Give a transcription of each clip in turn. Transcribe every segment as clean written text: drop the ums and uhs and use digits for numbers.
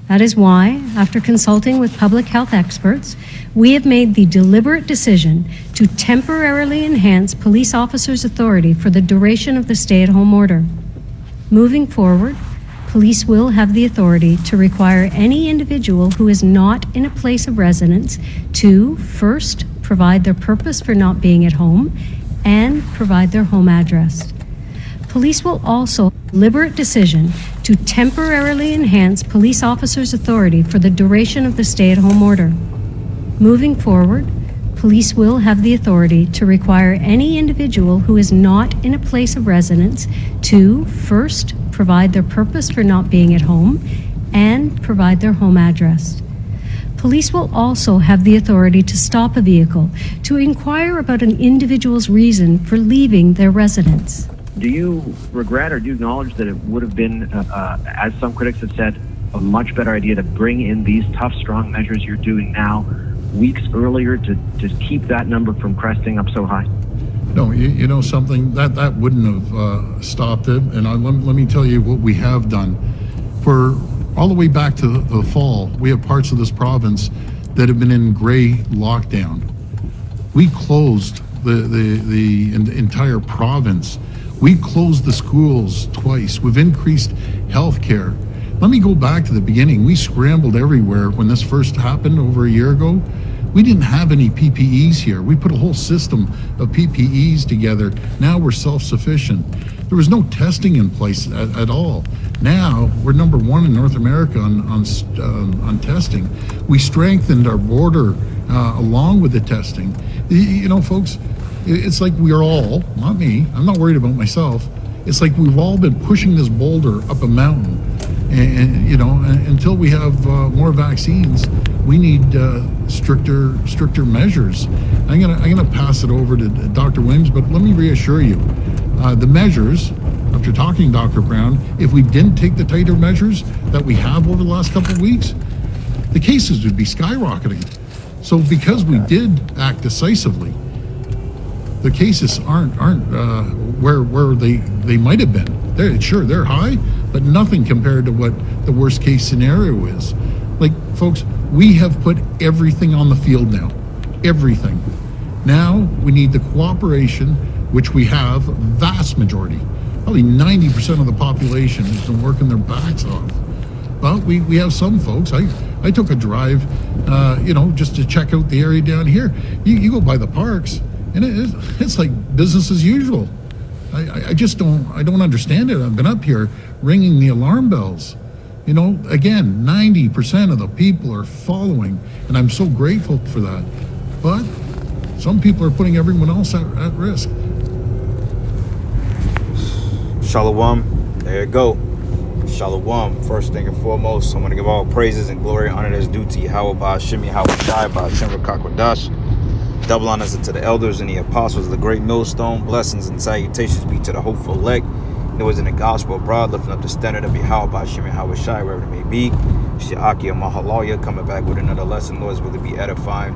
That is why, after consulting with public health experts, we have made the deliberate decision to temporarily enhance police officers' authority for the duration of the stay-at-home order. Moving forward, police will have the authority to require any individual who is not in a place of residence to, first, provide their purpose for not being at home and provide their home address. Police will also deliberate decision to temporarily enhance police officers' authority for the duration of the stay-at-home order. Moving forward, police will have the authority to require any individual who is not in a place of residence to, first, provide their purpose for not being at home and provide their home address. Police will also have the authority to stop a vehicle to inquire about an individual's reason for leaving their residence. Do you regret or do you acknowledge that it would have been, as some critics have said, a much better idea to bring in these tough, strong measures you're doing now weeks earlier to keep that number from cresting up so high? No, you know something, that wouldn't have stopped it. And let me tell you what we have done. For all the way back to the fall, we have parts of this province that have been in gray lockdown. We closed the entire province. We closed the schools twice. We've increased healthcare. Let me go back to the beginning. We scrambled everywhere when this first happened over a year ago. We didn't have any PPEs here. We put a whole system of PPEs together. Now we're self-sufficient. There was no testing in place at all. Now we're number one in North America on testing. We strengthened our border along with the testing. You know, folks, it's like we're all, not me, I'm not worried about myself. It's like we've all been pushing this boulder up a mountain. And you know, until we have more vaccines, we need stricter measures. I'm gonna pass it over to Dr. Williams, but let me reassure you, the measures, after talking to Dr. Brown, if we didn't take the tighter measures that we have over the last couple of weeks, the cases would be skyrocketing. So because we did act decisively, the cases aren't where they might have been. They're high, but nothing compared to what the worst case scenario is. Like, folks, we have put everything on the field now. Everything. Now we need the cooperation, which we have, vast majority. Probably 90% of the population has been working their backs off. But we have some folks. I took a drive, just to check out the area down here. You go by the parks, and it's like business as usual. I just don't understand it. I've been up here ringing the alarm bells. You know, again, 90% of the people are following, and I'm so grateful for that. But some people are putting everyone else at risk. Shalom, there you go. Shalom. First thing and foremost, I want to give all praises and glory and honor that's due to Yahweh Ba'ashim, Yahweh Shai, Ba'ashim Rakakwadash. Double honors to the elders and the apostles of the great millstone. Blessings and salutations be to the hopeful elect. It was in the gospel abroad, lifting up the standard of Yahweh Ba'ashim, Yahweh Shai, wherever it may be. Shi'akia Mahalaya coming back with another lesson. Lord's will be edifying.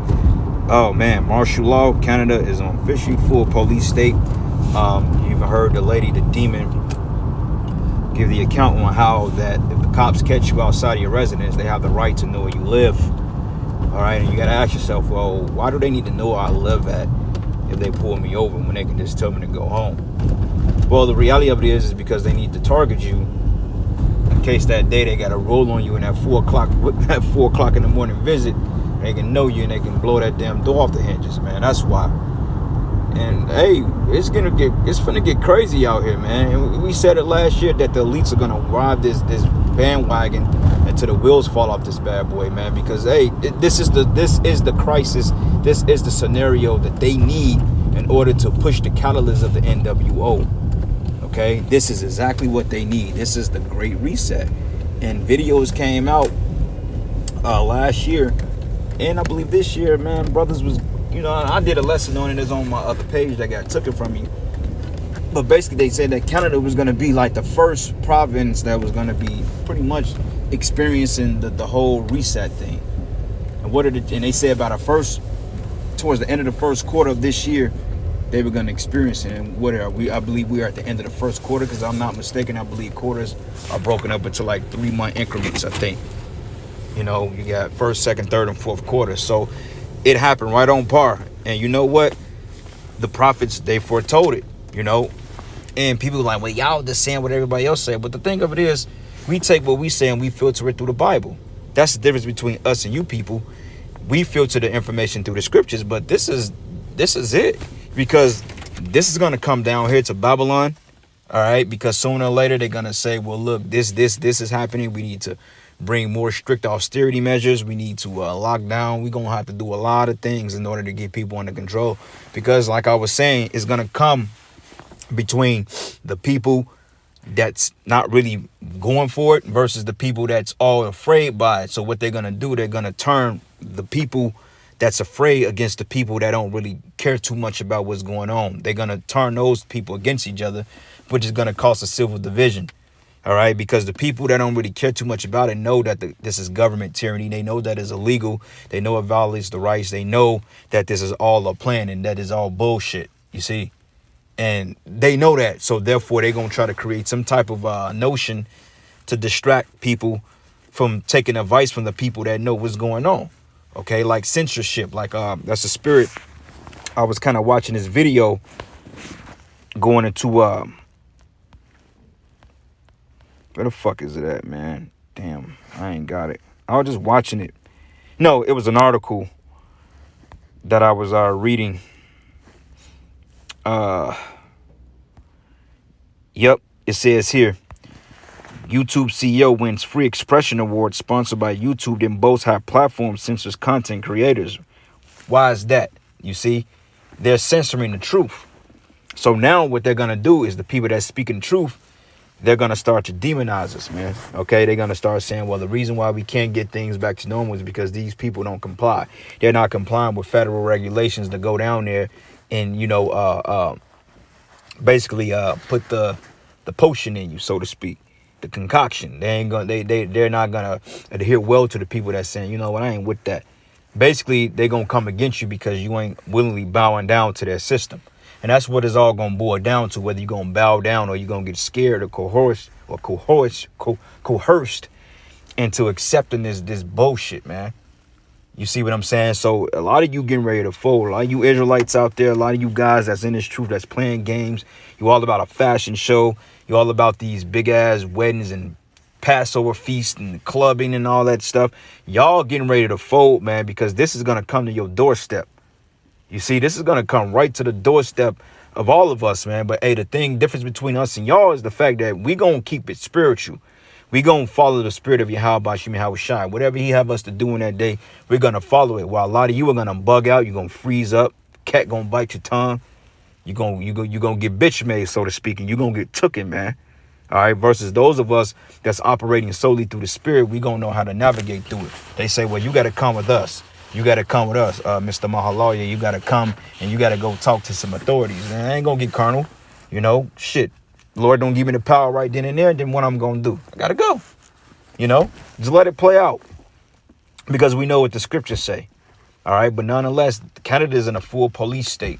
Oh man, martial law. Canada is on officially full police state. You even heard the lady, the demon, give the account on how that if the cops catch you outside of your residence, they have the right to know where you live. All right, and you got to ask yourself, well, why do they need to know where I live at if they pull me over when they can just tell me to go home? Well, the reality of it is because they need to target you in case that day they got to roll on you in that 4 o'clock in the morning visit. They can know you and they can blow that damn door off the hinges, man. That's why. And hey, it's gonna get crazy out here, man. And we said it last year that the elites are gonna ride this bandwagon until the wheels fall off this bad boy, man. Because hey, this is the crisis. This is the scenario that they need in order to push the catalyst of the NWO. Okay, this is exactly what they need. This is the Great Reset. And videos came out last year, and I believe this year, man, brothers was. You know, I did a lesson on it. It's on my other page that got taken from me. But basically, they said that Canada was going to be like the first province that was going to be pretty much experiencing the whole reset thing. And and they said about towards the end of the first quarter of this year, they were going to experience it. And what are we? I believe we are at the end of the first quarter, because I'm not mistaken. I believe quarters are broken up into like 3-month increments, I think. You know, you got first, second, third, and fourth quarter. So it happened right on par. And you know what? The prophets, they foretold it, you know. And people are like, well, y'all just saying what everybody else said. But the thing of it is, we take what we say and we filter it through the Bible. That's the difference between us and you people. We filter the information through the scriptures, but this is it. Because this is going to come down here to Babylon, all right? Because sooner or later, they're going to say, well, look, this is happening. We need to bring more strict austerity measures. We need to lock down. We're going to have to do a lot of things in order to get people under control. Because like I was saying, it's going to come between the people that's not really going for it versus the people that's all afraid by it. So what they're going to do, they're going to turn the people that's afraid against the people that don't really care too much about what's going on. They're going to turn those people against each other, which is going to cause a civil division. All right, because the people that don't really care too much about it know that this is government tyranny. They know that it's illegal. They know it violates the rights. They know that this is all a plan and that is all bullshit, you see. And they know that. So therefore, they're going to try to create some type of notion to distract people from taking advice from the people that know what's going on. Okay, like censorship, like that's a spirit. I was kind of watching this video going into where the fuck is it at, man? Damn, I ain't got it. I was just watching it. No, it was an article that I was reading. Yep, it says here, YouTube CEO wins free expression award sponsored by YouTube, then boasts high platform censors content creators. Why is that? You see, they're censoring the truth. So now what they're going to do is the people that speaking truth, they're going to start to demonize us, man. Okay, they're going to start saying, well, the reason why we can't get things back to normal is because these people don't comply. They're not complying with federal regulations to go down there and, you know, basically put the potion in you, so to speak, the concoction. They're not gonna adhere well to the people that's saying, you know what, I ain't with that. Basically, they're gonna come against you because you ain't willingly bowing down to their system. And that's what it's all gonna boil down to, whether you're gonna bow down or you're gonna get scared or coerced into accepting this bullshit, man. You see what I'm saying? So a lot of you getting ready to fold. A lot of you Israelites out there, a lot of you guys that's in this truth, that's playing games. You all about a fashion show. You all about these big ass weddings and Passover feast and clubbing and all that stuff. Y'all getting ready to fold, man, because this is going to come to your doorstep. You see, this is going to come right to the doorstep of all of us, man. But hey, the difference between us and y'all is the fact that we going to keep it spiritual. We going to follow the spirit of Yahweh Shem Yahushai. Whatever he have us to do in that day, we're going to follow it. While a lot of you are going to bug out, you're going to freeze up. Cat going to bite your tongue. You're going to get bitch made, so to speak, and you're going to get tooken, man. All right, versus those of us that's operating solely through the spirit, we going to know how to navigate through it. They say, well, you got to come with us. You got to come with us, Mr. Mahalaya. You got to come and you got to go talk to some authorities. And I ain't going to get carnal, you know, shit. Lord don't give me the power right then and there, then what I'm going to do? I got to go. You know, just let it play out because we know what the scriptures say. All right. But nonetheless, Canada is in a full police state.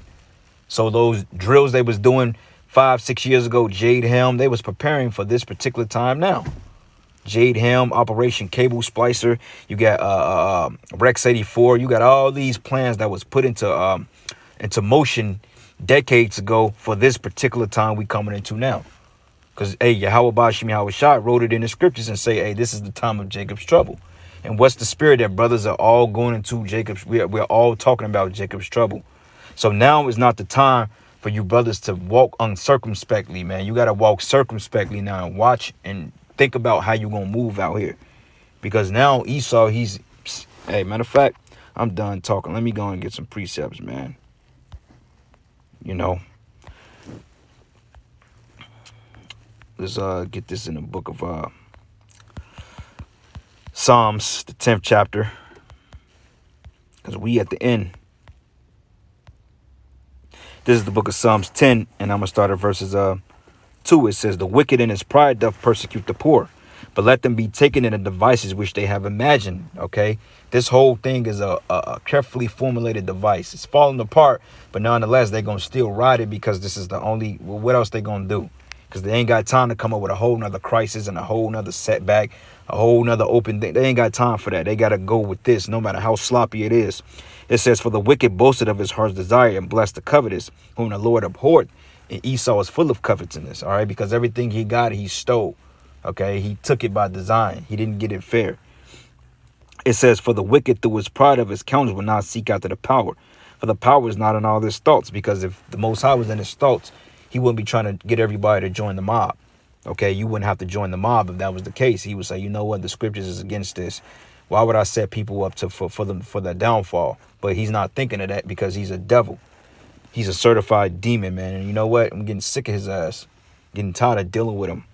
So those drills they was doing 5-6 years ago, Jade Helm, they was preparing for this particular time now. Jade Helm, Operation Cable Splicer. You got Rex 84. You got all these plans that was put into motion decades ago for this particular time we coming into now. Because, hey, Yahweh Shem Yahushai wrote it in the scriptures and say, hey, this is the time of Jacob's trouble. And what's the spirit that brothers are all going into Jacob's? We're all talking about Jacob's trouble. So now is not the time for you brothers to walk uncircumspectly, man. You got to walk circumspectly now and watch and think about how you're going to move out here. Because now Esau, hey, matter of fact, I'm done talking. Let me go and get some precepts, man. You know, let's get this in the book of Psalms, the 10th chapter, because we at the end. This is the book of Psalms 10, and I'm going to start at verses 2. It says, the wicked in his pride doth persecute the poor, but let them be taken in the devices which they have imagined. Okay, this whole thing is a carefully formulated device. It's falling apart, but nonetheless, they're going to still ride it because this is the only, well, what else they going to do? Because they ain't got time to come up with a whole nother crisis and a whole nother setback, a whole nother open thing. They ain't got time for that. They got to go with this, no matter how sloppy it is. It says, for the wicked boasted of his heart's desire and blessed the covetous, whom the Lord abhorred. And Esau is full of covetousness, all right? Because everything he got, he stole, okay? He took it by design. He didn't get it fair. It says, for the wicked through his pride of his counsel will not seek after the power. For the power is not in all his thoughts, because if the Most High was in his thoughts, he wouldn't be trying to get everybody to join the mob. Okay, you wouldn't have to join the mob if that was the case. He would say, you know what, the scriptures is against this. Why would I set people up to for the downfall? But he's not thinking of that because he's a devil. He's a certified demon, man. And you know what? I'm getting sick of his ass. Getting tired of dealing with him.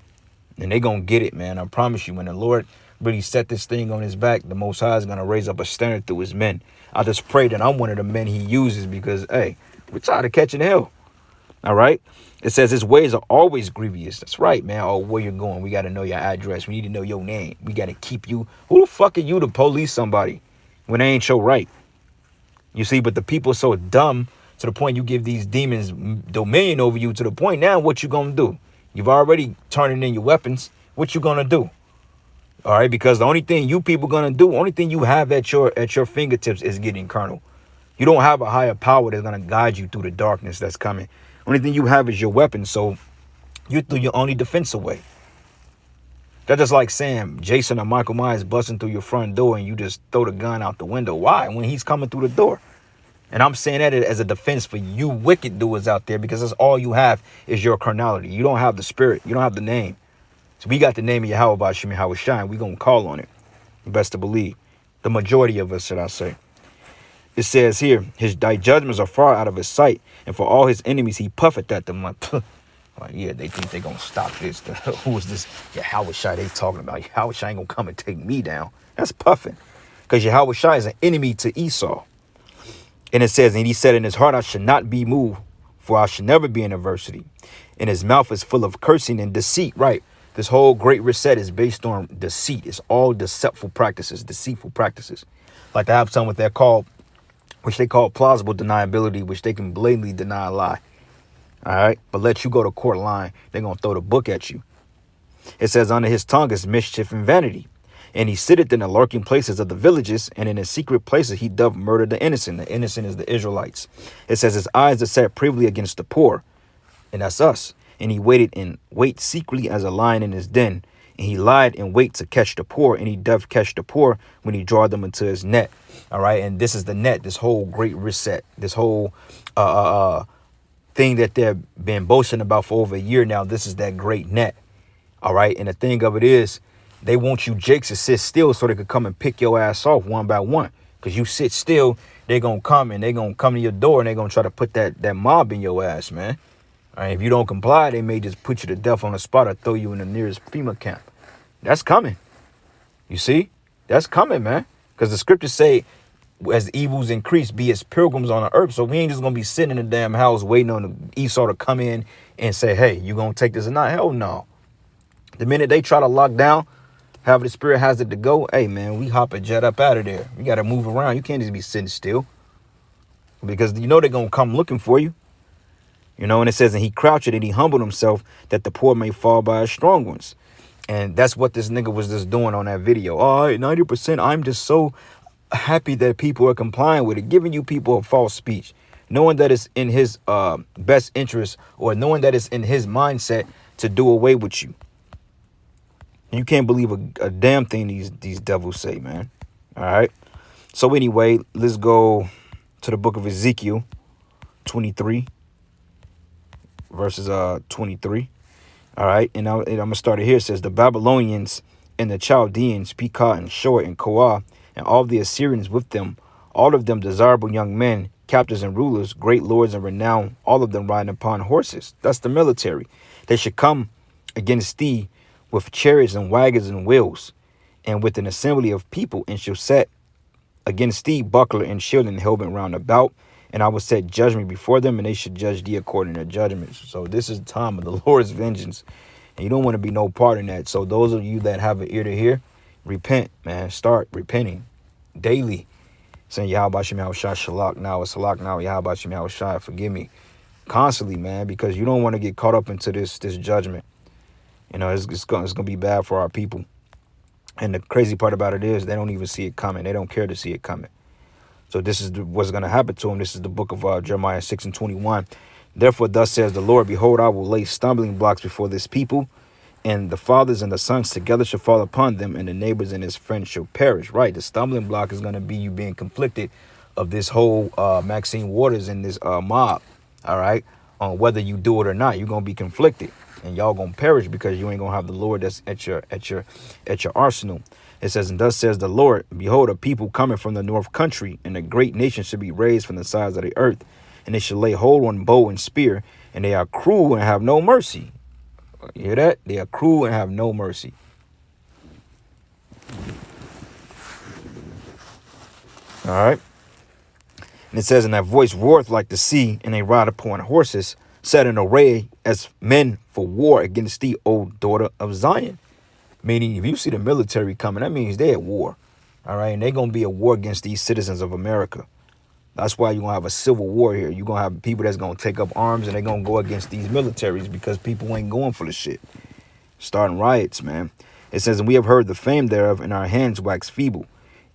And they gonna get it, man. I promise you, when the Lord really set this thing on his back, the Most High is gonna raise up a standard through his men. I just pray that I'm one of the men he uses, because, hey, we're tired of catching hell. All right? It says his ways are always grievous. That's right, man. Oh, where you're going. We got to know your address. We need to know your name. We got to keep you. Who the fuck are you to police somebody when they ain't your right? You see, but the people are so dumb to the point you give these demons dominion over you, to the point now what you going to do? You've already turned in your weapons. What you going to do? All right, because the only thing you people going to do, only thing you have at your fingertips is getting carnal. You don't have a higher power that's going to guide you through the darkness that's coming. Only thing you have is your weapon, so you threw your only defense away. That's just like saying Jason or Michael Myers busting through your front door and you just throw the gun out the window. Why? When he's coming through the door. And I'm saying that as a defense for you wicked doers out there, because that's all you have is your carnality. You don't have the spirit. You don't have the name. So we got the name of Yahweh Bashim Yahweh Shine. We're going to call on it. Best to believe. The majority of us, should I say. It says here, thy judgments are far out of his sight, and for all his enemies he puffeth at them. Like, yeah, they think they're going to stop this. Who is this Yahweh Shai they talking about? Yahweh Shai ain't going to come and take me down. That's puffing. Because Yahweh Shai is an enemy to Esau. And it says, and he said in his heart, I should not be moved, for I should never be in adversity. And his mouth is full of cursing and deceit. Right. This whole great reset is based on deceit. It's all deceitful practices. Like they have some what they're called, which they call plausible deniability, which they can blatantly deny a lie. All right. But let you go to court line, they're going to throw the book at you. It says, under his tongue is mischief and vanity. And he sitteth in the lurking places of the villages, and in his secret places he doth murder the innocent. The innocent is the Israelites. It says his eyes are set privily against the poor, and that's us. And he wait secretly as a lion in his den. And he lied in wait to catch the poor, and he doth catch the poor when he draw them into his net. All right, and this is the net, this whole great reset, this whole thing that they've been boasting about for over a year now. This is that great net. All right, and the thing of it is, they want you jakes to sit still so they could come and pick your ass off one by one. Because you sit still, they're going to come and they're going to come to your door and they're going to try to put that mob in your ass, man. All right, if you don't comply, they may just put you to death on the spot or throw you in the nearest FEMA camp. That's coming. You see? That's coming, man. Because the scriptures say, as evils increase, be as pilgrims on the earth. So we ain't just going to be sitting in the damn house waiting on the Esau to come in and say, hey, you going to take this or not? Hell no. The minute they try to lock down, however the spirit has it to go, hey, man, we hop a jet up out of there. We got to move around. You can't just be sitting still. Because you know they're going to come looking for you. You know, and it says, and he crouched and he humbled himself that the poor may fall by his strong ones. And that's what this nigga was just doing on that video. Oh, 90%, I'm just so happy that people are complying with it. Giving you people a false speech. Knowing that it's in his best interest, or knowing that it's in his mindset to do away with you. You can't believe a damn thing these devils say, man. All right. So anyway, let's go to the book of Ezekiel 23, verses 23. All right. And I'm going to start it here. It says, the Babylonians and the Chaldeans, Pekah and Shoa and Koah, and all the Assyrians with them, all of them desirable young men, captains and rulers, great lords and renown, all of them riding upon horses. That's the military. They should come against thee with chariots and wagons and wheels, and with an assembly of people, and shall set against thee buckler and shield and helmet round about, and I will set judgment before them, and they should judge thee according to judgments. So this is the time of the Lord's vengeance, and you don't want to be no part in that. So those of you that have an ear to hear, repent, man. Start repenting daily, saying Yahweh Shem Yahweh Shai Shalak now, Salak now, Yahweh Shem Yahweh Shai, forgive me, constantly, man, because you don't want to get caught up into this judgment. You know, it's gonna be bad for our people. And the crazy part about it is they don't even see it coming. They don't care to see it coming. So this is what's going to happen to them. This is the book of Jeremiah 6:21. Therefore, thus says the Lord, behold, I will lay stumbling blocks before this people, and the fathers and the sons together shall fall upon them, and the neighbors and his friends shall perish. Right. The stumbling block is going to be you being conflicted of this whole Maxine Waters and this mob. All right. On whether you do it or not, you're going to be conflicted, and y'all going to perish because you ain't going to have the Lord that's at your arsenal. It says, and thus says the Lord, behold, a people coming from the north country, and a great nation should be raised from the sides of the earth, and they shall lay hold on bow and spear, and they are cruel and have no mercy. You hear that? They are cruel and have no mercy. All right. And it says, and that voice roareth like the sea, and they ride upon horses, set in array as men for war against thee, O daughter of Zion. Meaning, if you see the military coming, that means they're at war. All right. And they're going to be at war against these citizens of America. That's why you're going to have a civil war here. You're going to have people that's going to take up arms, and they're going to go against these militaries because people ain't going for the shit. Starting riots, man. It says, and we have heard the fame thereof, and our hands wax feeble.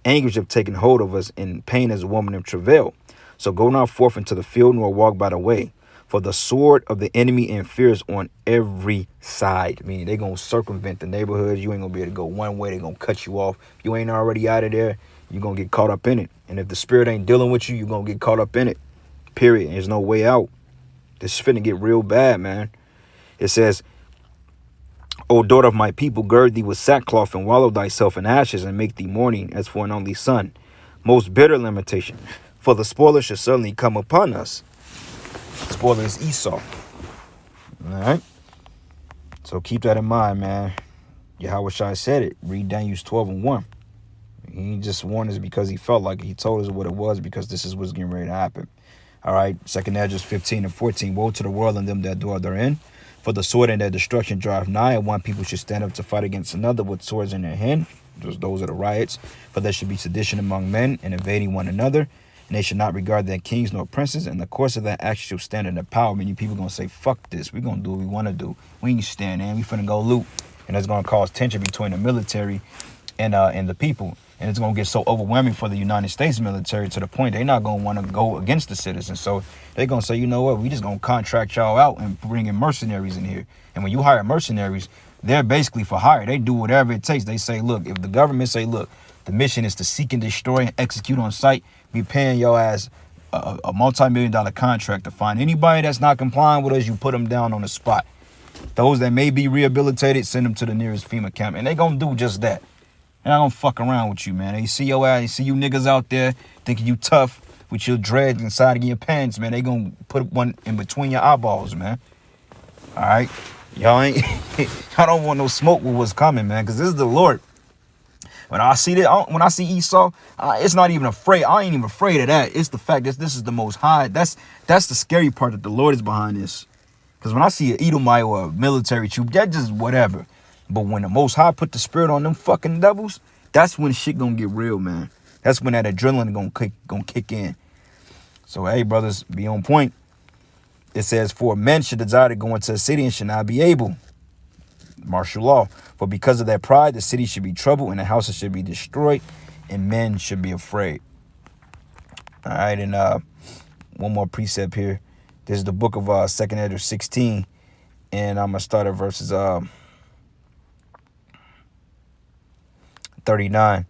Anguish have taken hold of us, in pain as a woman in travail. So go not forth into the field, nor walk by the way. For the sword of the enemy and fears on every side. Meaning they're going to circumvent the neighborhoods. You ain't going to be able to go one way. They're going to cut you off. If you ain't already out of there, you're going to get caught up in it. And if the spirit ain't dealing with you, you're going to get caught up in it. Period. There's no way out. This is finna get real bad, man. It says, O daughter of my people, gird thee with sackcloth and wallow thyself in ashes and make thee mourning as for an only son. Most bitter lamentation. For the spoiler shall certainly come upon us. Spoiler is Esau. All right. So keep that in mind, man. Yahweh Shai said it. Read Daniel 12:1. He just warned us because he felt like it. He told us what it was because this is what's getting ready to happen. All right. 2nd Esdras 15:14. Woe to the world and them that dwell therein. For the sword and their destruction drive nigh, and one people should stand up to fight against another with swords in their hand. Those are the riots. For there should be sedition among men and invading one another. And they should not regard their kings nor princes. And the course of that action shall stand in the power. Many people going to say, fuck this. We're going to do what we want to do. We ain't stand there. We finna go loot. And it's going to cause tension between the military and the people. And it's going to get so overwhelming for the United States military to the point they're not going to want to go against the citizens. So they're going to say, you know what, we just going to contract y'all out and bring in mercenaries in here. And when you hire mercenaries, they're basically for hire. They do whatever it takes. They say, look, if the government say, look, the mission is to seek and destroy and execute on sight, we paying your ass a multi-million-dollar contract to find anybody that's not complying with us, you put them down on the spot. Those that may be rehabilitated, send them to the nearest FEMA camp. And they going to do just that. And I don't fuck around with you, man. They see your ass, they see you niggas out there thinking you tough with your dreads inside of your pants, man. They gonna put one in between your eyeballs, man. All right? Y'all don't want no smoke with what's coming, man, because this is the Lord. When I see that, when I see Esau, it's not even afraid. I ain't even afraid of that. It's the fact that this is the Most High. That's the scary part, that the Lord is behind this. Because when I see an Edomite or a military troop, that just whatever. But when the Most High put the spirit on them fucking devils, that's when shit gonna get real, man. That's when that adrenaline gonna kick in. So, hey, brothers, be on point. It says, for men should desire to go into a city and should not be able. Martial law. For because of their pride, the city should be troubled and the houses should be destroyed and men should be afraid. All right, and one more precept here. This is the book of 2nd Esdras 16. And I'm going to start at verses 39.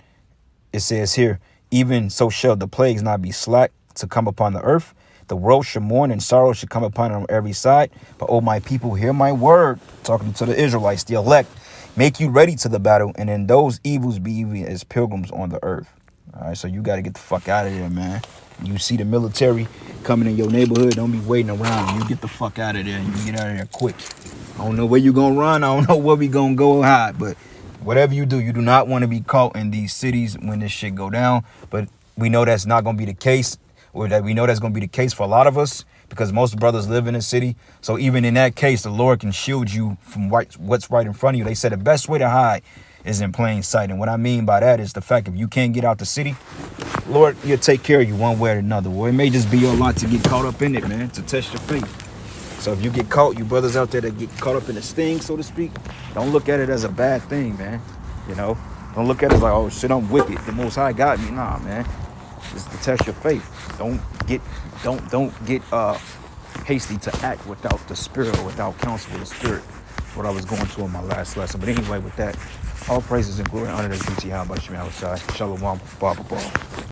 It says here, even so shall the plagues not be slack to come upon the earth. The world should mourn and sorrow should come upon it on every side. But, oh, my people, hear my word. Talking to the Israelites, the elect. Make you ready to the battle. And in those evils be even as pilgrims on the earth. All right, so you got to get the fuck out of there, man. You see the military coming in your neighborhood, don't be waiting around. You get the fuck out of there. You get out of there quick. I don't know where you're going to run. I don't know where we going to go hide. But whatever you do not want to be caught in these cities when this shit go down. But we know that's not going to be the case. Or that we know that's going to be the case for a lot of us because most brothers live in a city. So even in that case, the Lord can shield you from what's right in front of you. They said the best way to hide is in plain sight. And what I mean by that is the fact if you can't get out the city, Lord, you'll take care of you one way or another. Well, it may just be your lot to get caught up in it, man, to test your faith. So if you get caught, you brothers out there that get caught up in the sting, so to speak, don't look at it as a bad thing, man. You know, Don't look at it as like, oh shit, I'm wicked. The Most High got me. Nah, man. It's to test your faith. Don't get hasty to act without the Spirit or without counsel of the Spirit. What I was going to in my last lesson. But anyway, with that, all praises and glory and honor to Yahweh Shem Yahushai. Shalom, Baba.